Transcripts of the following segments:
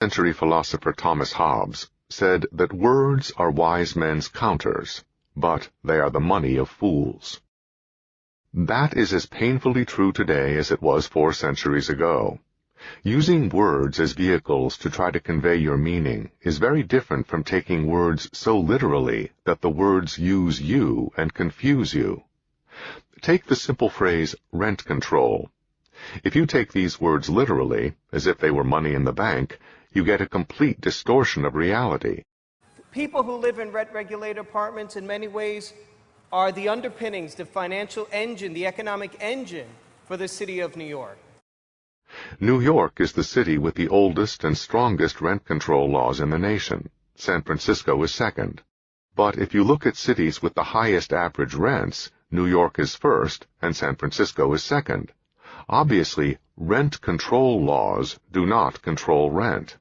Century philosopher Thomas Hobbes said that words are wise men's counters, but they are the money of fools. That is as painfully true today as it was 4 centuries ago. Using words as vehicles to try to convey your meaning is very different from taking words so literally that the words use you and confuse you. Take the simple phrase rent control. If you take these words literally, as if they were money in the bank, you get a complete distortion of reality. People who live in rent-regulated apartments in many ways are the underpinnings, the financial engine, the economic engine for the city of New York. New York is the city with the oldest and strongest rent control laws in the nation. San Francisco is second. But if you look at cities with the highest average rents, New York is first and San Francisco is second. Obviously, rent control laws do not control rent.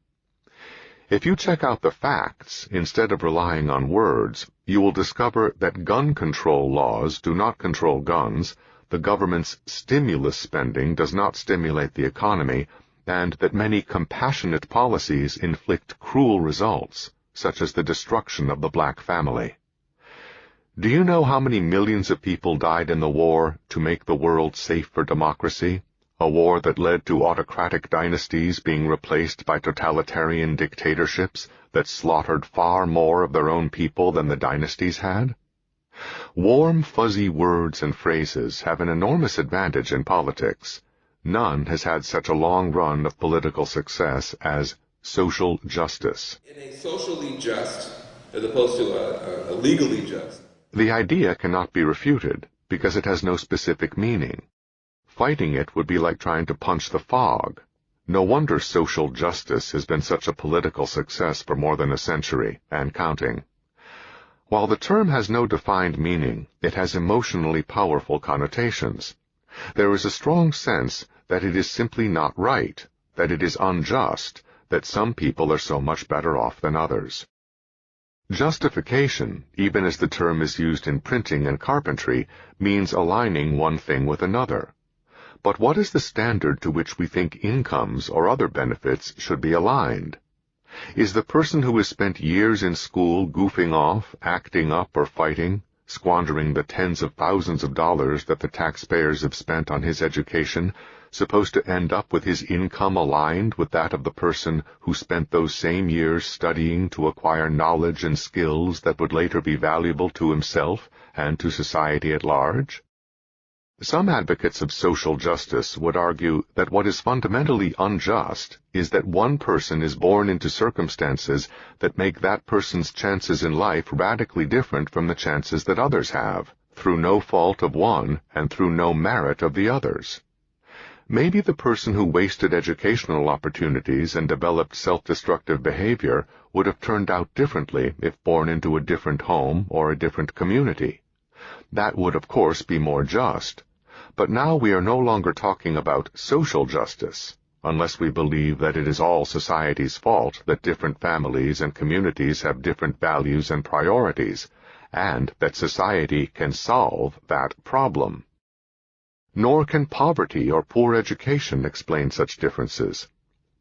If you check out the facts instead of relying on words, you will discover that gun control laws do not control guns, the government's stimulus spending does not stimulate the economy, and that many compassionate policies inflict cruel results, such as the destruction of the black family. Do you know how many millions of people died in the war to make the world safe for democracy? A war that led to autocratic dynasties being replaced by totalitarian dictatorships that slaughtered far more of their own people than the dynasties had? Warm, fuzzy words and phrases have an enormous advantage in politics. None has had such a long run of political success as social justice. In a socially just, as opposed to a legally just. The idea cannot be refuted because it has no specific meaning. Fighting it would be like trying to punch the fog. No wonder social justice has been such a political success for more than a century, and counting. While the term has no defined meaning, it has emotionally powerful connotations. There is a strong sense that it is simply not right, that it is unjust, that some people are so much better off than others. Justification, even as the term is used in printing and carpentry, means aligning one thing with another. But what is the standard to which we think incomes or other benefits should be aligned? Is the person who has spent years in school goofing off, acting up, or fighting, squandering the tens of thousands of dollars that the taxpayers have spent on his education, supposed to end up with his income aligned with that of the person who spent those same years studying to acquire knowledge and skills that would later be valuable to himself and to society at large? Some advocates of social justice would argue that what is fundamentally unjust is that one person is born into circumstances that make that person's chances in life radically different from the chances that others have, through no fault of one and through no merit of the others. Maybe the person who wasted educational opportunities and developed self-destructive behavior would have turned out differently if born into a different home or a different community. That would, of course, be more just. But now we are no longer talking about social justice, unless we believe that it is all society's fault that different families and communities have different values and priorities, and that society can solve that problem. Nor can poverty or poor education explain such differences.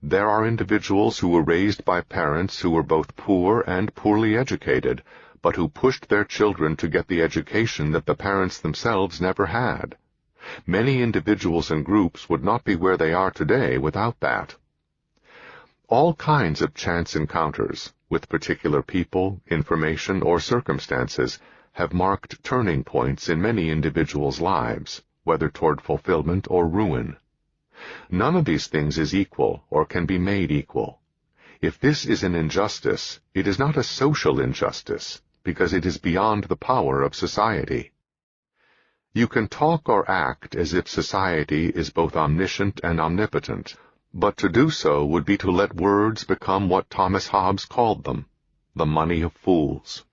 There are individuals who were raised by parents who were both poor and poorly educated, but who pushed their children to get the education that the parents themselves never had. Many individuals and groups would not be where they are today without that. All kinds of chance encounters with particular people, information, or circumstances have marked turning points in many individuals' lives, whether toward fulfillment or ruin. None of these things is equal or can be made equal. If this is an injustice, it is not a social injustice, because it is beyond the power of society. You can talk or act as if society is both omniscient and omnipotent, but to do so would be to let words become what Thomas Hobbes called them, the money of fools.